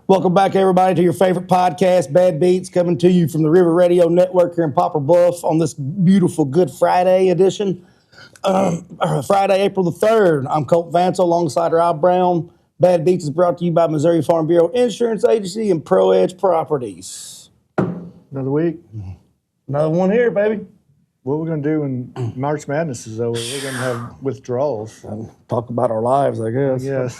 Welcome back, everybody, to your favorite podcast, Bad Beats, coming to you from the River Radio Network here in Poplar Bluff on this beautiful Good Friday edition. Friday, April the 3rd. I'm Colton Vancil alongside Rob Brown. Bad Beats is brought to you by Missouri Farm Bureau Insurance Agency and Pro Edge Properties. Another week. Another one here, baby. What we're going to do when March Madness is over, we're going to have withdrawals. Talk about our lives, I guess. Yes.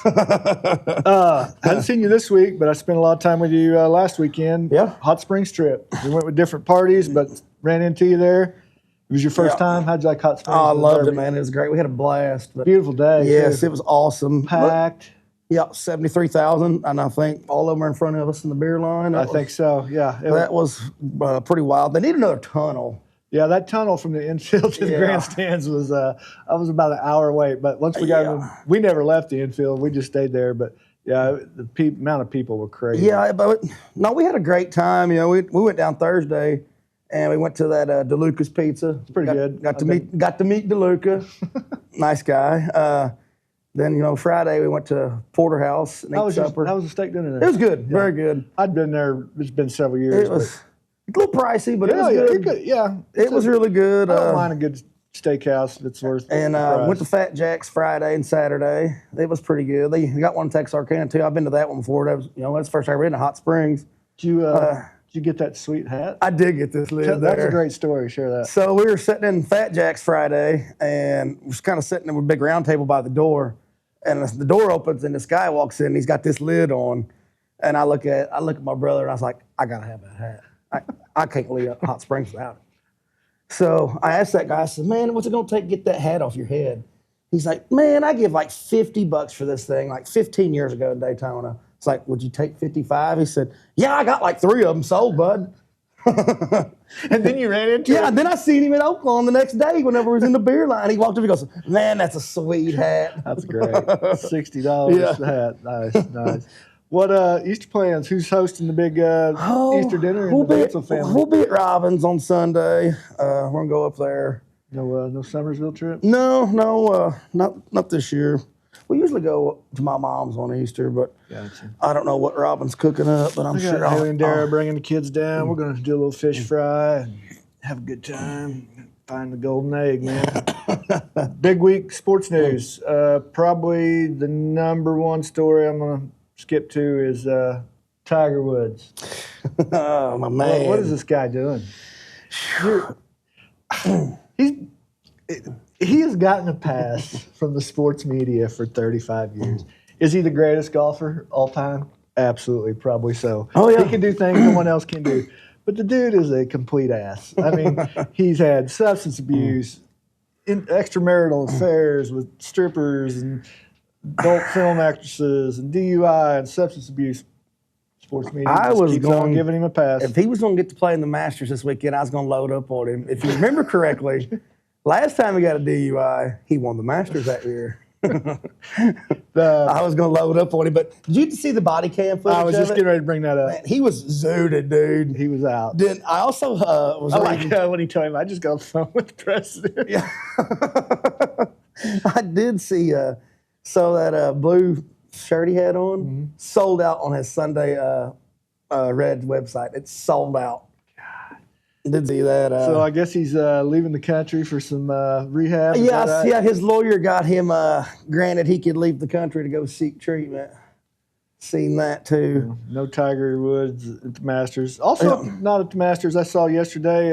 Haven't seen you this week, but I spent a lot of time with you last weekend. Yeah. Hot Springs trip. We went with different parties, but ran into you there. It was your first time. How'd you like Hot Springs? Oh, I loved it, man. It was great. We had a blast. But beautiful day. yes, it was awesome. Packed. Yeah, 73,000, and I think all of them are in front of us in the beer line. I think so, yeah. That was pretty wild. They need another tunnel. Yeah, that tunnel from the infield to the grandstands was I was about an hour away. But once we got in, we never left the infield. We just stayed there. But yeah, the amount of people were crazy. Yeah, but no, we had a great time. You know, we went down Thursday, and we went to that DeLuca's Pizza. It's pretty good. Got to meet DeLuca. Nice guy. Then, you know, Friday we went to Porterhouse and ate supper. How was the steak dinner there? It was good, very good. I'd been there. It's been several years. It was a little pricey, but it was good. Yeah, it was really good. I don't mind a good steakhouse if it's worth. And went to Fat Jack's Friday and Saturday. It was pretty good. They got one in Texarkana too. I've been to that one before. That was, you know, that's the first time I've been to Hot Springs. Did you get that sweet hat? I did get this lid there. That's a great story. Share that. So we were sitting in Fat Jack's Friday, and was kind of sitting there with a big round table by the door. And the door opens, and this guy walks in. And he's got this lid on, and I look at my brother, and I was like, I gotta have that hat. I can't leave Hot Springs without it. So I asked that guy. I said, "Man, what's it gonna take to get that hat off your head?" He's like, "Man, I give like $50 for this thing, like 15 years ago in Daytona." It's like, "Would you take 55?" He said, "Yeah, I got like 3 of them sold, bud." And then you ran into him. Then I seen him at Oakland the next day whenever we was in the beer line. He walked up and goes, "Man, that's a sweet hat." That's great. $60 hat. Nice. What Easter plans? Who's hosting the big Easter dinner in the Vancil family? We'll be at Robbins on Sunday. We're gonna go up there. No Summersville trip? No, not this year. We usually go to my mom's on Easter, but I don't know what Robin's cooking up, but I'm sure Haley and Dara bringing the kids down. We're going to do a little fish fry and have a good time. Find the golden egg, man. Big week sports news. Probably the number one story I'm going to skip to is Tiger Woods. Oh, my man. What is this guy doing? He has gotten a pass from the sports media for 35 years. Is he the greatest golfer all time? Absolutely, probably so. Oh, yeah. He can do things no one else can do. But the dude is a complete ass. I mean, he's had substance abuse, extramarital affairs with strippers and adult film actresses and DUI and substance abuse. Sports media keeps on giving him a pass. If he was going to get to play in the Masters this weekend, I was going to load up on him. If you remember correctly, last time he got a DUI, he won the Masters that year. I was going to load up on him, but did you see the body cam footage? I was just getting ready to bring that up. Man, he was zooted, dude. He was out. Then I also was like when he told him, I just got off the phone with the president. Yeah. I did see, so that blue shirt he had on sold out on his Sunday Red website. It's sold out. Did see that. So I guess he's leaving the country for some rehab. Yeah, his lawyer got him granted he could leave the country to go seek treatment. Seen that too. No Tiger Woods at the Masters. Also, not at the Masters. I saw yesterday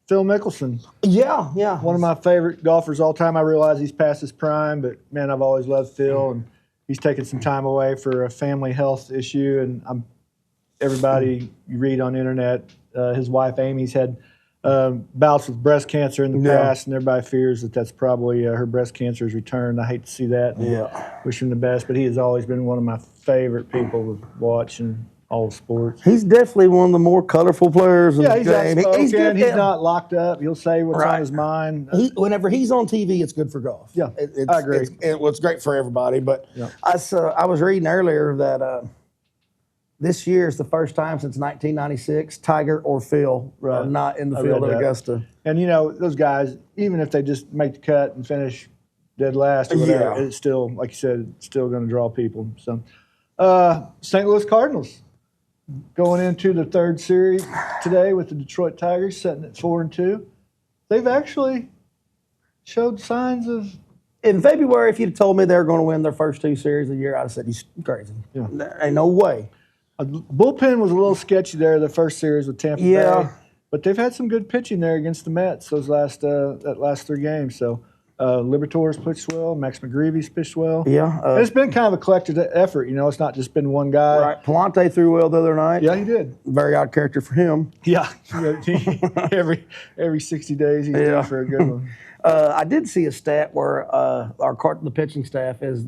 Phil Mickelson. Yeah. One of my favorite golfers all time. I realize he's past his prime, but man, I've always loved Phil, and he's taken some time away for a family health issue. And everybody you read on the internet. His wife Amy's had bouts with breast cancer in the past, and everybody fears that that's probably her breast cancer has returned. I hate to see that. Wish him the best, but he has always been one of my favorite people to watch in all sports. He's definitely one of the more colorful players in the game. He's good. He's not locked up. He'll say what's on his mind. Whenever he's on TV, it's good for golf. Yeah, I agree. It's great for everybody. But I was reading earlier that this year is the first time since 1996 Tiger or Phil are not in the field at Augusta. And, you know, those guys, even if they just make the cut and finish dead last or whatever, it's still, like you said, it's still going to draw people. So St. Louis Cardinals going into the third series today with the Detroit Tigers, sitting at 4-2. They've actually showed signs of. In February, if you'd told me they were going to win their first 2 series of the year, I'd have said he's crazy. Yeah. There ain't no way. Bullpen was a little sketchy there the first series with Tampa Yeah. Bay, but they've had some good pitching there against the Mets that last 3 games. So Liberatores pitched well, Max McGreevy's pitched well. Yeah. And it's been kind of a collective effort. You know, it's not just been one guy. Right. Palante threw well the other night. Yeah, he did. Very odd character for him. Yeah, every 60 days he's due for a good one. I did see a stat where the pitching staff is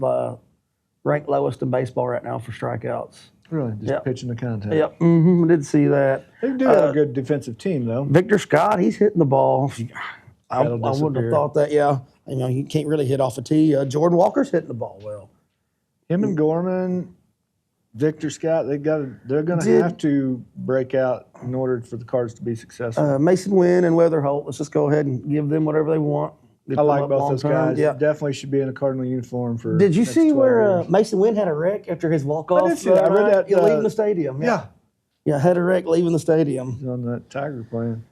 ranked lowest in baseball right now for strikeouts. Really, just pitching the contact. Yep, I did see that. They do have a good defensive team, though. Victor Scott, he's hitting the ball. I wouldn't have disappear. thought that. Yeah, you know, he can't really hit off a tee. Jordan Walker's hitting the ball well. Him and Gorman, Victor Scott, they're going to have to break out in order for the Cards to be successful. Mason Wynn and Weather Holt. Let's just go ahead and give them whatever they want. I like both those guys. Yeah. Definitely should be in a Cardinal uniform for. Did you next see 12 where years. Mason Wynn had a wreck after his walk-off? I did see that. I read that. Leaving the stadium. Yeah. Yeah, had a wreck leaving the stadium. He's on that Tiger plane.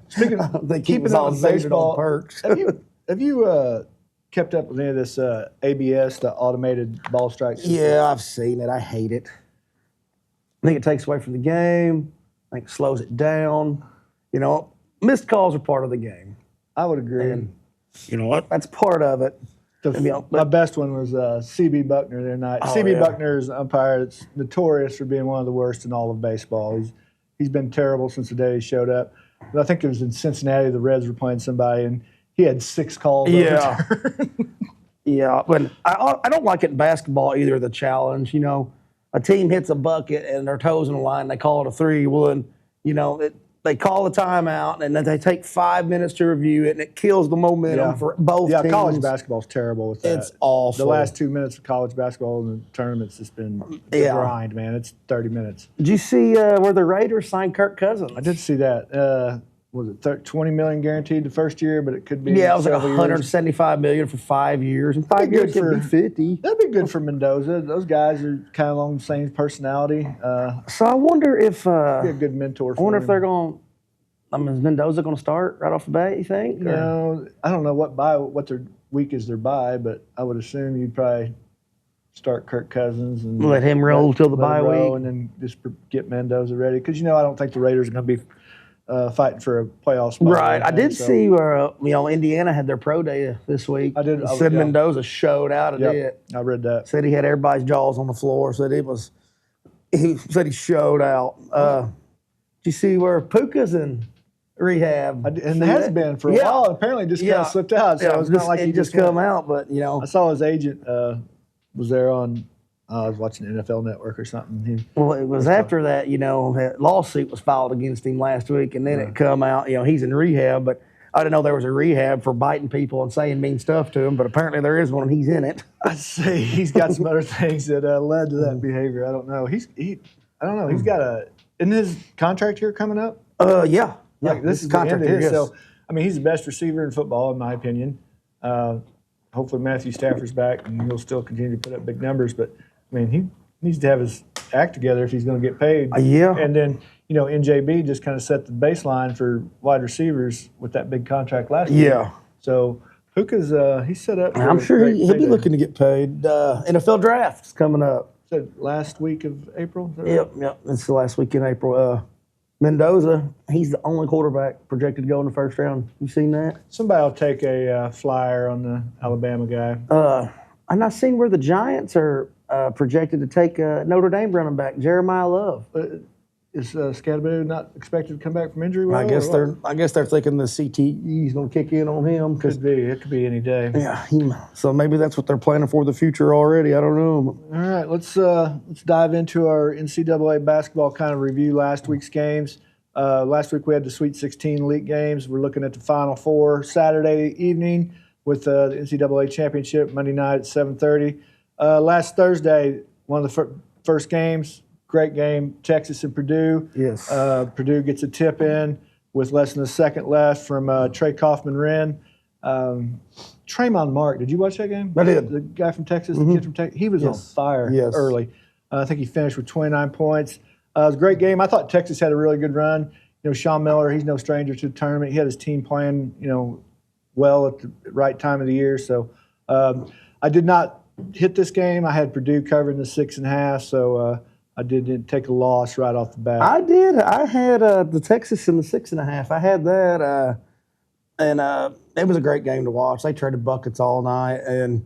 Speaking of They keep us keeping all up with invaded baseball, on perks. have you kept up with any of this ABS, the automated ball strike system? Yeah, I've seen it. I hate it. I think it takes away from the game. I think it slows it down. You know, missed calls are part of the game. I would agree. And you know what? That's part of it. My best one was CB Buckner the other night. CB Buckner is an umpire that's notorious for being one of the worst in all of baseball. He's been terrible since the day he showed up. But I think it was in Cincinnati, the Reds were playing somebody, and he had 6 calls. Yeah. Yeah, but I don't like it in basketball either, the challenge. You know, a team hits a bucket and their toes in the line, they call it a 3. Well, then, you know, they call a timeout and then they take 5 minutes to review it, and it kills the momentum for both teams. Yeah, college basketball's terrible with that. It's awful. The last 2 minutes of college basketball in the tournament's just been a grind, man. It's 30 minutes. Did you see where the Raiders signed Kirk Cousins? I did see that. Was it $20 million guaranteed the first year, but it could be Yeah, it was like $175 $175 million for 5 years. And 5 years could be 50. That'd be good for Mendoza. Those guys are kind of along the same personality. So I wonder if be a good mentor. I wonder if they're going. I mean, is Mendoza going to start right off the bat? You think? No, I don't know what their week is their bye, but I would assume you'd probably start Kirk Cousins and let him roll till the bye week, and then just get Mendoza ready. Because I don't think the Raiders are going to be fighting for a playoff spot. Right. I did see where Indiana had their pro day this week. I did. Said Mendoza showed out of it. I read that. Said he had everybody's jaws on the floor. Said he said he showed out. Did you see where Puka's in rehab? And it has been for a while. And apparently, just kind of slipped out. So it's not like he just come out. But I saw his agent was there on. I was watching NFL Network or something. Well, it was after that, that lawsuit was filed against him last week, and then it come out, he's in rehab, but I didn't know there was a rehab for biting people and saying mean stuff to him, but apparently there is one, and he's in it. I'd say he's got some other things that led to that behavior. I don't know. I don't know. He's got isn't his contract here coming up? Yeah. This is contract here. So, he's the best receiver in football, in my opinion. Hopefully Matthew Stafford's back, and he'll still continue to put up big numbers, but he needs to have his act together if he's going to get paid. Yeah. And then, NJB just kind of set the baseline for wide receivers with that big contract last year. Yeah. So Puka's he's set up. I'm sure he'll be looking to get paid. NFL draft's coming up. Said last week of April. Yep. It's the last week in April. Mendoza, he's the only quarterback projected to go in the first round. You seen that? Somebody will take a flyer on the Alabama guy. I'm not seeing where the Giants are projected to take Notre Dame running back Jeremiah Love. Is Scadaboo not expected to come back from injury? I guess they're thinking the CTE is going to kick in on him. It could be any day. Yeah, so maybe that's what they're planning for the future already. I don't know. All right, let's dive into our NCAA basketball kind of review last week's games. Last week we had the Sweet 16 Elite games. We're looking at the Final Four Saturday evening with the NCAA Championship Monday night at 7:30. Last Thursday, one of the first games. Great game, Texas and Purdue. Yes. Purdue gets a tip in with less than a second left from Trey Kaufman-Wren. Tremont Mark, did you watch that game? I did. The guy from Texas, the kid from Texas, he was on fire early. I think he finished with 29 points. It was a great game. I thought Texas had a really good run. Sean Miller, he's no stranger to the tournament. He had his team playing, well at the right time of the year. So I did not hit this game. I had Purdue covering the 6.5, so I didn't take a loss right off the bat. I did. I had the Texas in the 6.5. I had that, and it was a great game to watch. They traded buckets all night, and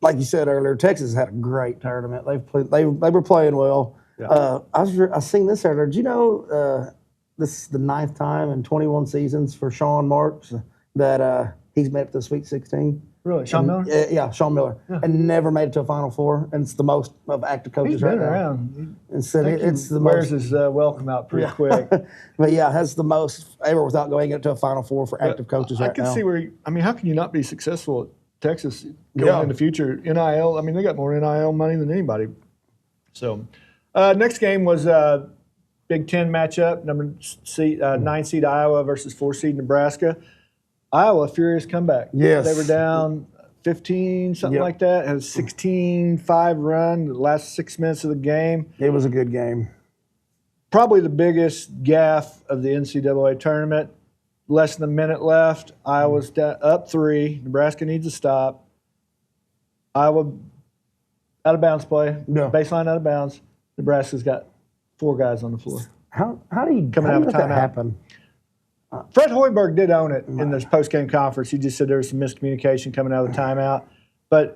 like you said earlier, Texas had a great tournament. They were playing well. Yeah. I seen this earlier. Did you know this is the 9th time in 21 seasons for Sean Marks that he's made it to the Sweet 16? Really, Sean Miller? Yeah, Sean Miller, and never made it to a Final Four, and it's the most of active coaches He's been right around. And so it's the wears most. his welcome out pretty quick. But yeah, that's the most ever without going into a Final Four for active coaches right now. I can see where. How can you not be successful at Texas going in the future? NIL. They got more NIL money than anybody. So, next game was Big Ten matchup. 9 seed Iowa versus 4 seed Nebraska. Iowa, furious comeback. Yes. They were down 15, something like that. Had a 16-5 run the last 6 minutes of the game. It was a good game. Probably the biggest gaffe of the NCAA tournament. Less than a minute left. Iowa's up 3. Nebraska needs a stop. Iowa out of bounds play. Yeah. Baseline out of bounds. Nebraska's got 4 guys on the floor. How do you let that happen? Fred Hoiberg did own it in this post-game conference. He just said there was some miscommunication coming out of the timeout.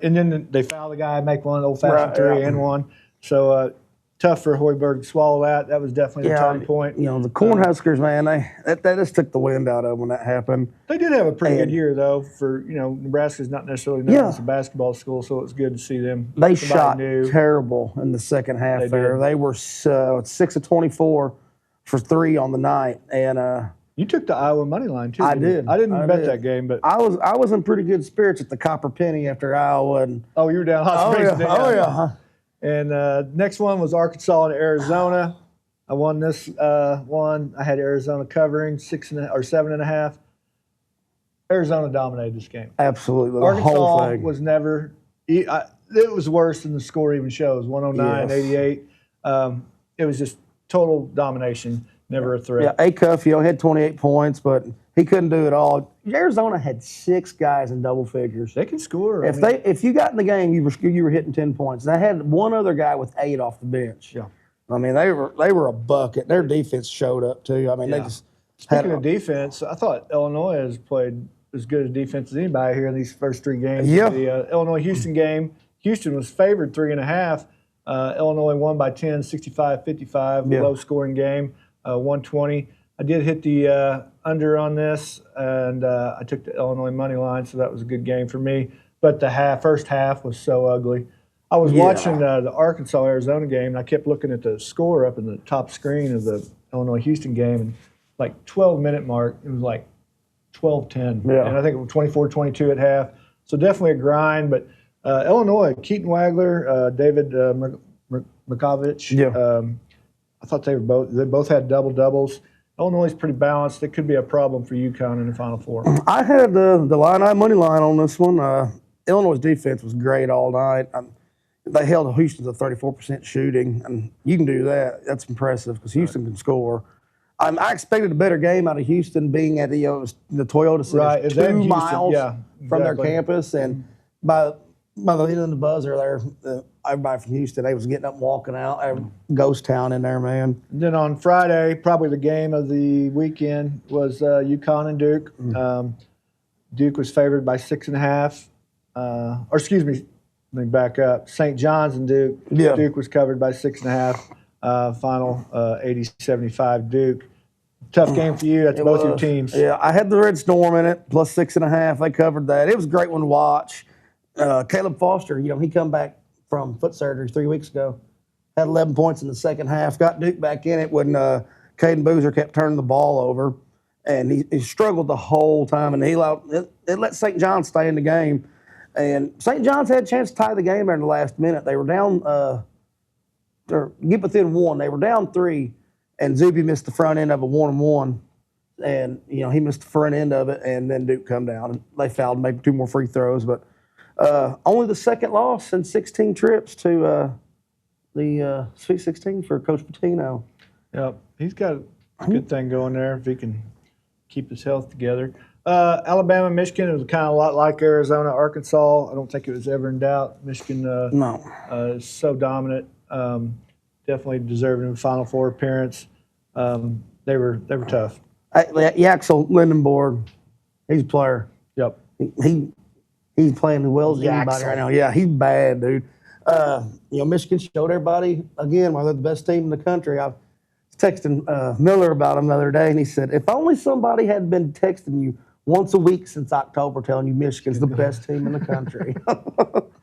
And then they foul the guy, make one old-fashioned 3 and 1. So tough for Hoiberg to swallow that. That was definitely the turning point. The Cornhuskers, man, that just took the wind out of them when that happened. They did have a pretty good year, though. For Nebraska's not necessarily known as a basketball school, so it's good to see them. They shot terrible in the second half. They were 6 of 24 for 3 on the night, and you took the Iowa money line too. I did. I didn't bet that game, but I was in pretty good spirits at the Copper Penny after Iowa. And you were down Hot Springs. Yeah. And next one was Arkansas and Arizona. I won this one. I had Arizona covering 7.5. Arizona dominated this game. Absolutely, Arkansas whole thing was never. It was worse than the score even shows. 109-88. It was just total domination. Never a threat. Yeah, Acuff, had 28 points, but he couldn't do it all. Arizona had 6 guys in double figures. They can score. If you got in the game, you were hitting 10 points. They had one other guy with 8 off the bench. Yeah. They were a bucket. Their defense showed up too. They just Speaking of defense, I thought Illinois has played as good a defense as anybody here in these first 3 games. Yeah. The Illinois-Houston game, Houston was favored 3.5. Illinois won by 10, 65-55, low-scoring game. 120. I did hit the under on this, and I took the Illinois money line, so that was a good game for me. But the first half was so ugly. I was watching the Arkansas-Arizona game, and I kept looking at the score up in the top screen of the Illinois-Houston game, and 12-minute mark, it was 12-10. Yeah. And I think it was 24-22 at half. So definitely a grind. But Illinois, Keaton Wagler, David Makovich, I thought they both had double-doubles. Illinois is pretty balanced. It could be a problem for UConn in the Final Four. I had the Illini money line on this one. Illinois' defense was great all night. They held Houston to 34% shooting, and you can do that. That's impressive because Houston can score. I expected a better game out of Houston being at the Toyota Center, 2 miles from their campus, and by the end of the buzzer there, everybody from Houston, they was getting up and walking out. Ghost town in there, man. And then on Friday, probably the game of the weekend was UConn and Duke. Duke was favored by 6.5. Let me back up. St. John's and Duke. Yeah. Duke was covered by 6.5. Final 80-75 Duke. Tough game for you. That's both your teams. Yeah, I had the Red Storm in it, plus 6.5. They covered that. It was a great one to watch. Caleb Foster, he come back from foot surgery 3 weeks ago. Had 11 points in the second half. Got Duke back in it when Caden Boozer kept turning the ball over. And he struggled the whole time. And it let St. John's stay in the game. And St. John's had a chance to tie the game there in the last minute. They were down, or get within 1. They were down 3. And Zuby missed the front end of a 1-and-1. and he missed the front end of it, and then Duke come down and they fouled, made 2 more free throws, but only the second loss in 16 trips to the Sweet 16 for Coach Patino. Yep, he's got a good thing going there if he can keep his health together. Alabama, Michigan, it was kind of a lot like Arizona, Arkansas. I don't think it was ever in doubt. Michigan is so dominant. Definitely deserving of a Final Four appearance. They were tough. Yaxel Lindenborg, he's a player. Yep. He's playing as well as anybody right now. Yeah, he's bad, dude. Michigan showed everybody, again, why they're the best team in the country. I was texting Miller about him the other day, and he said, if only somebody had been texting you once a week since October telling you Michigan's the best team in the country.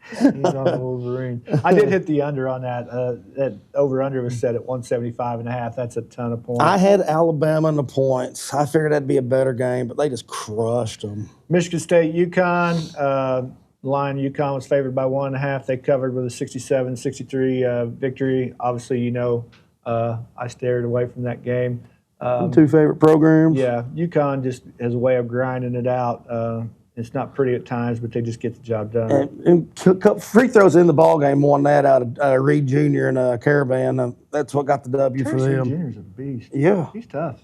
He's on the Wolverine. I did hit the under on that. That over-under was set at 175.5. That's a ton of points. I had Alabama in the points. I figured that'd be a better game, but they just crushed them. Michigan State, UConn. Line UConn was favored by 1.5. They covered with a 67-63 victory. Obviously, I stared away from that game. 2 favorite programs. Yeah, UConn just has a way of grinding it out. It's not pretty at times, but they just get the job done. And free throws in the ball game won that out of Reed Jr. and Caravan. That's what got the W for them. Jr. is a beast. Yeah. He's tough.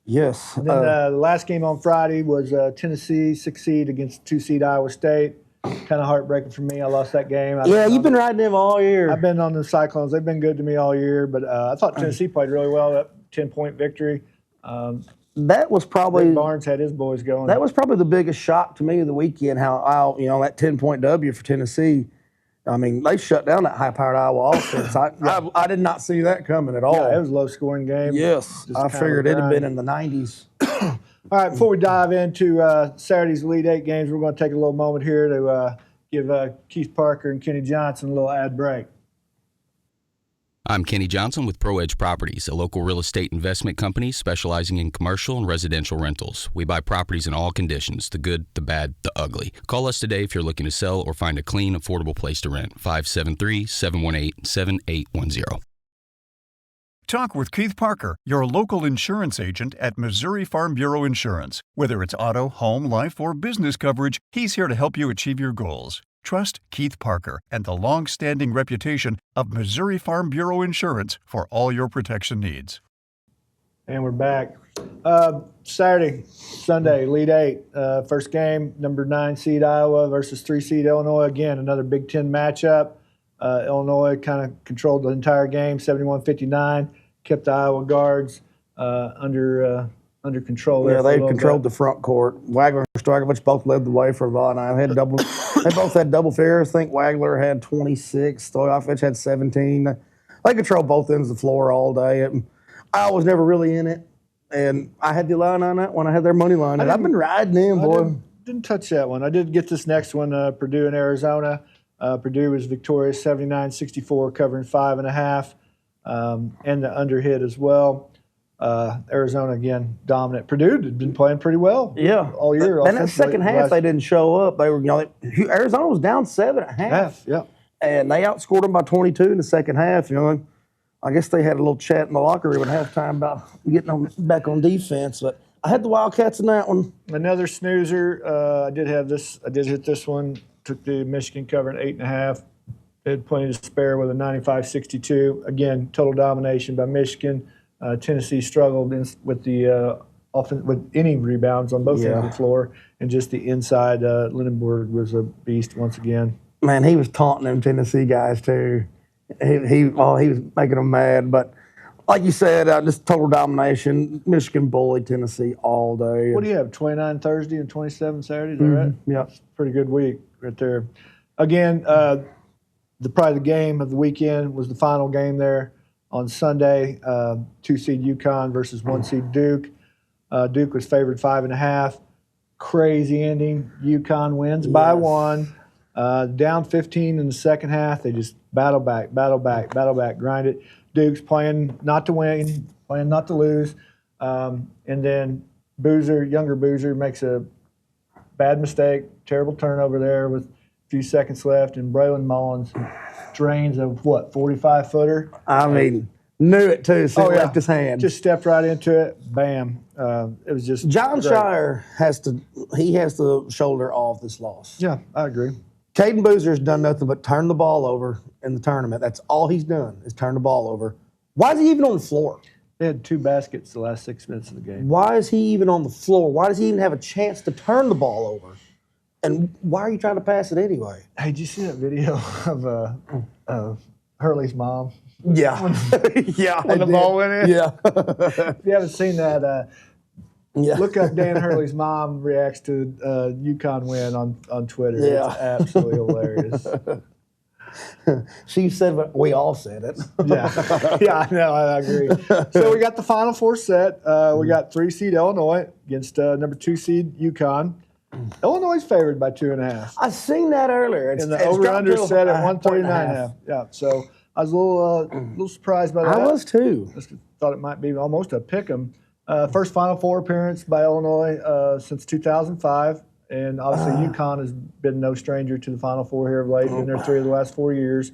Yes. And then the last game on Friday was Tennessee, 6 seed against 2 seed Iowa State. Kind of heartbreaking for me. I lost that game. You've been riding them all year. I've been on the Cyclones. They've been good to me all year, but I thought Tennessee played really well. That 10-point victory. That was probably Rick Barnes had his boys going. That was probably the biggest shock to me of the weekend. How that 10-point W for Tennessee. I mean, they shut down that high-powered Iowa offense. I did not see that coming at all. Yeah, it was a low-scoring game. Yes, I figured it'd have been in the 90s. All right, before we dive into Saturday's Elite 8 games, we're going to take a little moment here to give Keith Parker and Kenny Johnson a little ad break. I'm Kenny Johnson with ProEdge Properties, a local real estate investment company specializing in commercial and residential rentals. We buy properties in all conditions, the good, the bad, the ugly. Call us today if you're looking to sell or find a clean, affordable place to rent. 573-718-7810. Talk with Keith Parker, your local insurance agent at Missouri Farm Bureau Insurance. Whether it's auto, home, life, or business coverage, he's here to help you achieve your goals. Trust Keith Parker and the long-standing reputation of Missouri Farm Bureau Insurance for all your protection needs. And we're back. Sunday, Elite 8. First game, number 9 seed Iowa versus 3 seed Illinois. Again, another Big Ten matchup. Illinois kind of controlled the entire game, 71-59. Kept the Iowa guards under control. Yeah, they controlled the front court. Wagler and Stojakovic both led the way for Illinois. They both had double figures. I think Wagler had 26. Stojakovic had 17. They controlled both ends of the floor all day. I was never really in it, and I had the line on that one. I had their money line, and I've been riding them, boy. Didn't touch that one. I did get this next one, Purdue and Arizona. Purdue was victorious, 79-64, covering 5.5, and the under hit as well. Arizona, again, dominant. Purdue had been playing pretty well all year. And that second half, they didn't show up. They were, Arizona was down 7 at half. Yeah. And they outscored them by 22 in the second half. I guess they had a little chat in the locker room at halftime about getting them back on defense. But I had the Wildcats in that one. Another snoozer. I did hit this one. Took the Michigan covering 8.5. They had plenty to spare with a 95-62. Again, total domination by Michigan. Tennessee struggled with the with any rebounds on both ends of the floor, and just the inside. Lindenberg was a beast once again. Man, he was taunting them Tennessee guys too. He was making them mad. But like you said, just total domination. Michigan bullied Tennessee all day. What do you have? 29 Thursday and 27 Saturday. Is that right? Yeah, it's a pretty good week right there. Again, probably the game of the weekend was the final game there. On Sunday, 2 seed UConn versus 1 seed Duke. Duke was favored 5.5. Crazy ending. UConn wins by 1. Down 15 in the second half. They just battle back, grind it. Duke's playing not to win, playing not to lose. And then younger Boozer makes a bad mistake, terrible turnover there with a few seconds left, and Braylon Mullins drains a 45-footer. I mean, Knew it too. So he left his hand. Just stepped right into it. Bam. It was just John great. Shire has to shoulder all of this loss. Yeah, I agree. Caden Boozer's done nothing but turn the ball over in the tournament. That's all he's done is turn the ball over. Why is he even on the floor? They had 2 baskets the last 6 minutes of the game. Why is he even on the floor? Why does he even have a chance to turn the ball over? And why are you trying to pass it anyway? Hey, did you see that video of Hurley's mom? Yeah. Yeah. When the ball went in? Yeah. If you haven't seen that, Yeah. look up Dan Hurley's mom reacts to UConn win on Twitter. Yeah. It's absolutely hilarious. She said, but we all said it. Yeah, I know, I agree. So we got the Final Four set. We got 3-seed Illinois against number 2-seed UConn. Illinois is favored by 2.5. I seen that earlier. And the over-under set at 139.5. Yeah, so I was a little surprised by that. I was too. Just thought it might be almost a pick 'em. First Final Four appearance by Illinois since 2005. And obviously UConn has been no stranger to the Final Four here of late. Been there 3 of the last 4 years.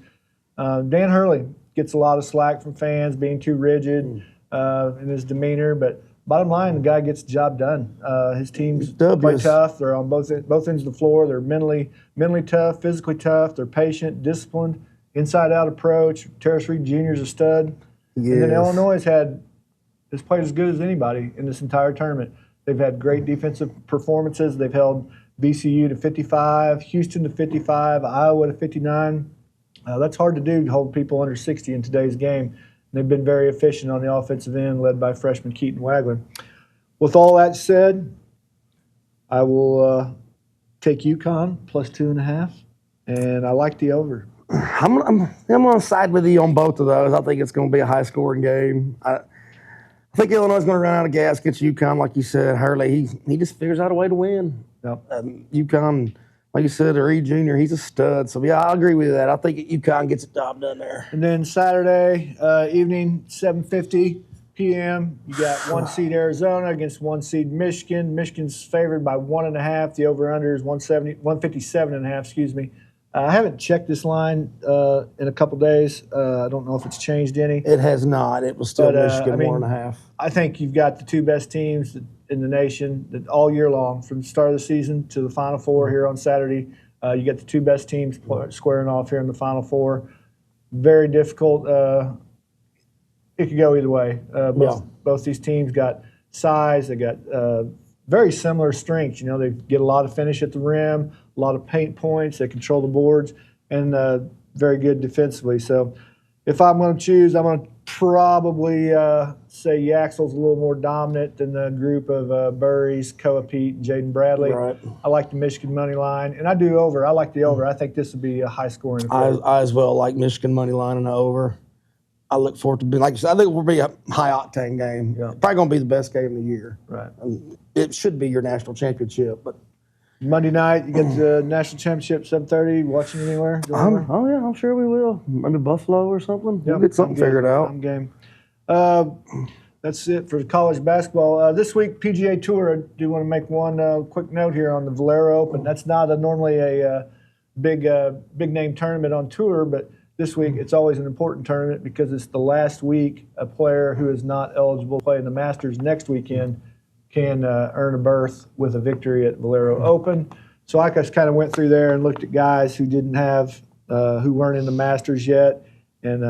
Dan Hurley gets a lot of slack from fans being too rigid in his demeanor, but bottom line, the guy gets the job done. His teams play tough. They're on both ends of the floor. They're mentally tough, physically tough. They're patient, disciplined, inside-out approach. Terrace Reed Jr. is a stud. Yes. And then Illinois has played as good as anybody in this entire tournament. They've had great defensive performances. They've held VCU to 55, Houston to 55, Iowa to 59. That's hard to do, to hold people under 60 in today's game. They've been very efficient on the offensive end, led by freshman Keaton Wagler. With all that said, I will take UConn plus 2.5, and I like the over. I'm going to side with you on both of those. I think it's going to be a high-scoring game. I think Illinois is going to run out of gas against UConn, like you said. Hurley, he just figures out a way to win. Yep. UConn, like you said, Reed Jr., he's a stud. So, yeah, I agree with that. I think UConn gets the job done there. And then Saturday evening, 7:50 p.m., you got 1-seed Arizona against 1-seed Michigan. Michigan's favored by 1.5. The over-under is 157.5, excuse me. I haven't checked this line in a couple days. I don't know if it's changed any. It has not. It was still Michigan 1.5. I think you've got the 2 best teams in the nation that all year long, from the start of the season to the Final Four here on Saturday. You got the 2 best teams squaring off here in the Final Four. Very difficult. It could go either way. Both these teams got size. They got very similar strengths. You know, they get a lot of finish at the rim, a lot of paint points. They control the boards, and very good defensively. So if I'm going to choose, I'm going to probably say Yaxel's a little more dominant than the group of Burries, Koa Pete, and Jaden Bradley. Right. I like the Michigan money line, and I do over. I like the over. I think this will be a high-scoring affair. I as well like Michigan money line and the over. I look forward to being, like you said, I think it will be a high-octane game. Yeah. Probably going to be the best game of the year. Right. It should be your national championship, but Monday night, you get the national championship, 7:30. Watching anywhere? Oh yeah, I'm sure we will. Maybe Buffalo or something. We'll get something figured out. I'm game. That's it for college basketball. This week, PGA Tour. I do want to make one quick note here on the Valero Open. That's not normally a big name tournament on tour, but this week it's always an important tournament because it's the last week a player who is not eligible to play in the Masters next weekend can earn a berth with a victory at Valero Open. So I just kind of went through there and looked at guys who didn't have, who weren't in the Masters yet, and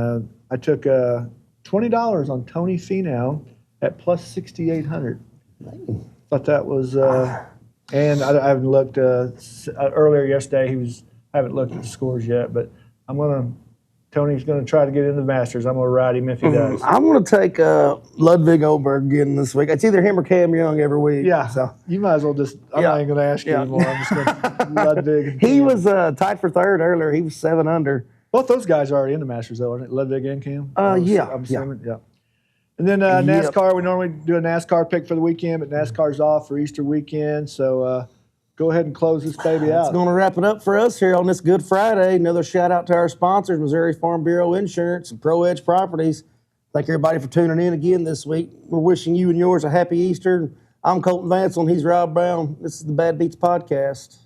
I took $20 on Tony Finau at plus 6,800. Thought that was, and I haven't looked earlier yesterday. I haven't looked at the scores yet, but Tony's going to try to get into the Masters. I'm going to ride him if he does. I'm going to take Ludwig Oberg again this week. It's either him or Cam Young every week. Yeah, so you might as well just. I'm not even going to ask you anymore. I'm just going to Ludwig. He was tied for third earlier. He was 7 under. Both those guys are already in the Masters, though, aren't they? Ludwig and Cam. Yeah. I'm assuming. Yeah. And then NASCAR. We normally do a NASCAR pick for the weekend, but NASCAR's off for Easter weekend, so. Go ahead and close this baby out. It's going to wrap it up for us here on this Good Friday. Another shout out to our sponsors, Missouri Farm Bureau Insurance and Pro Edge Properties. Thank everybody for tuning in again this week. We're wishing you and yours a happy Easter. I'm Colton Vancil and he's Rob Brown. This is the Bad Beats Podcast.